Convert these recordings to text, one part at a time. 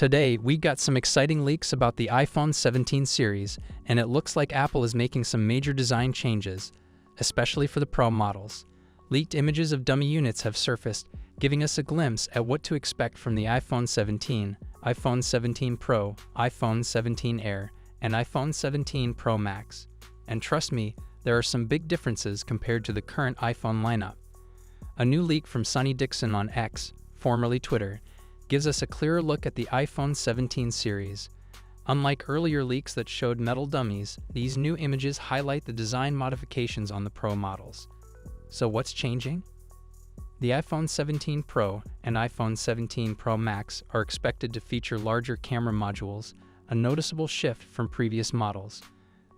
Today, we got some exciting leaks about the iPhone 17 series, and it looks like Apple is making some major design changes, especially for the Pro models. Leaked images of dummy units have surfaced, giving us a glimpse at what to expect from the iPhone 17, iPhone 17 Pro, iPhone 17 Air, and iPhone 17 Pro Max. And trust me, there are some big differences compared to the current iPhone lineup. A new leak from Sonny Dixon on X, formerly Twitter, gives us a clearer look at the iPhone 17 series. Unlike earlier leaks that showed metal dummies, these new images highlight the design modifications on the Pro models. So what's changing? The iPhone 17 Pro and iPhone 17 Pro Max are expected to feature larger camera modules, a noticeable shift from previous models.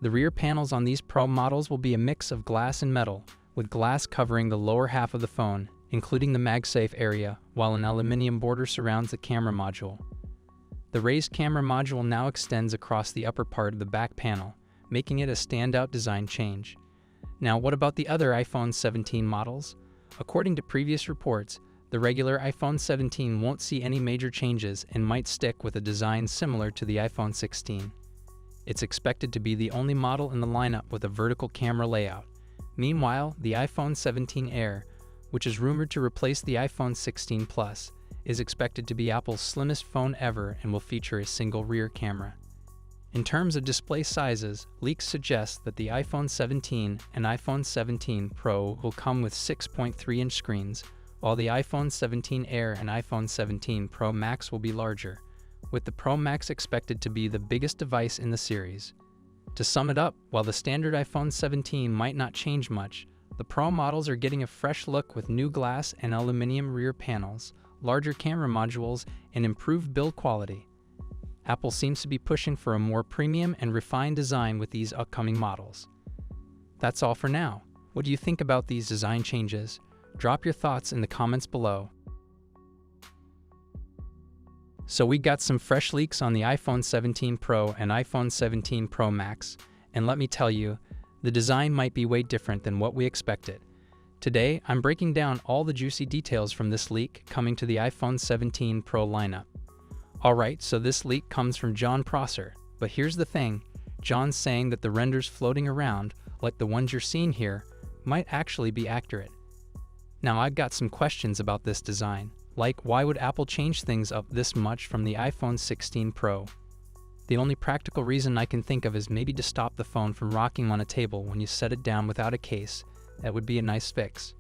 The rear panels on these Pro models will be a mix of glass and metal, with glass covering the lower half of the phone, including the MagSafe area, while an aluminum border surrounds the camera module. The raised camera module now extends across the upper part of the back panel, making it a standout design change. Now, what about the other iPhone 17 models? According to previous reports, the regular iPhone 17 won't see any major changes and might stick with a design similar to the iPhone 16. It's expected to be the only model in the lineup with a vertical camera layout. Meanwhile, the iPhone 17 Air, which is rumored to replace the iPhone 16 Plus, is expected to be Apple's slimmest phone ever and will feature a single rear camera. In terms of display sizes, leaks suggest that the iPhone 17 and iPhone 17 Pro will come with 6.3-inch screens, while the iPhone 17 Air and iPhone 17 Pro Max will be larger, with the Pro Max expected to be the biggest device in the series. To sum it up, while the standard iPhone 17 might not change much, the Pro models are getting a fresh look with new glass and aluminum rear panels, larger camera modules, and improved build quality. Apple seems to be pushing for a more premium and refined design with these upcoming models. That's all for now. What do you think about these design changes? Drop your thoughts in the comments below. So we got some fresh leaks on the iPhone 17 Pro and iPhone 17 Pro Max, and let me tell you, the design might be way different than what we expected. Today, I'm breaking down all the juicy details from this leak coming to the iPhone 17 Pro lineup. Alright, so this leak comes from John Prosser, but here's the thing, John's saying that the renders floating around, like the ones you're seeing here, might actually be accurate. Now I've got some questions about this design, like why would Apple change things up this much from the iPhone 16 Pro? The only practical reason I can think of is maybe to stop the phone from rocking on a table when you set it down without a case. That would be a nice fix.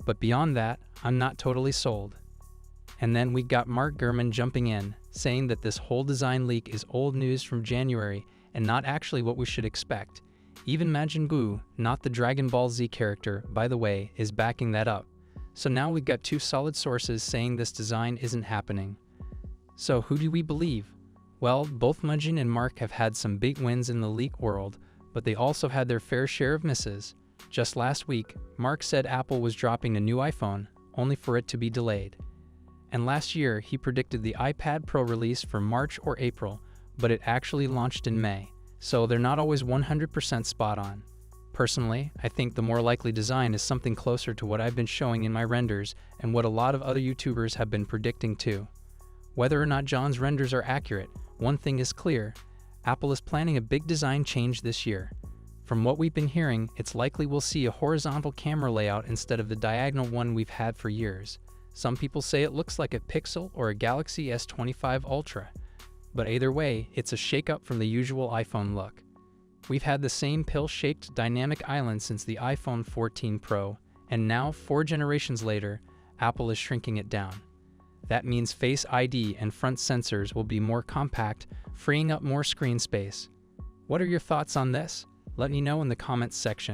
But beyond that, I'm not totally sold. And then we got Mark Gurman jumping in, saying that this whole design leak is old news from January and not actually what we should expect. Even Majin Buu, not the Dragon Ball Z character, by the way, is backing that up. So now we've got two solid sources saying this design isn't happening. So who do we believe? Well, both Majin and Mark have had some big wins in the leak world, but they also had their fair share of misses. Just last week, Mark said Apple was dropping a new iPhone, only for it to be delayed. And last year, he predicted the iPad Pro release for March or April, but it actually launched in May, so they're not always 100% spot on. Personally, I think the more likely design is something closer to what I've been showing in my renders and what a lot of other YouTubers have been predicting too. Whether or not John's renders are accurate, one thing is clear, Apple is planning a big design change this year. From what we've been hearing, it's likely we'll see a horizontal camera layout instead of the diagonal one we've had for years. Some people say it looks like a Pixel or a Galaxy S25 Ultra. But either way, it's a shakeup from the usual iPhone look. We've had the same pill-shaped dynamic island since the iPhone 14 Pro, and now, 4 generations later, Apple is shrinking it down. That means Face ID and front sensors will be more compact, freeing up more screen space. What are your thoughts on this? Let me know in the comments section.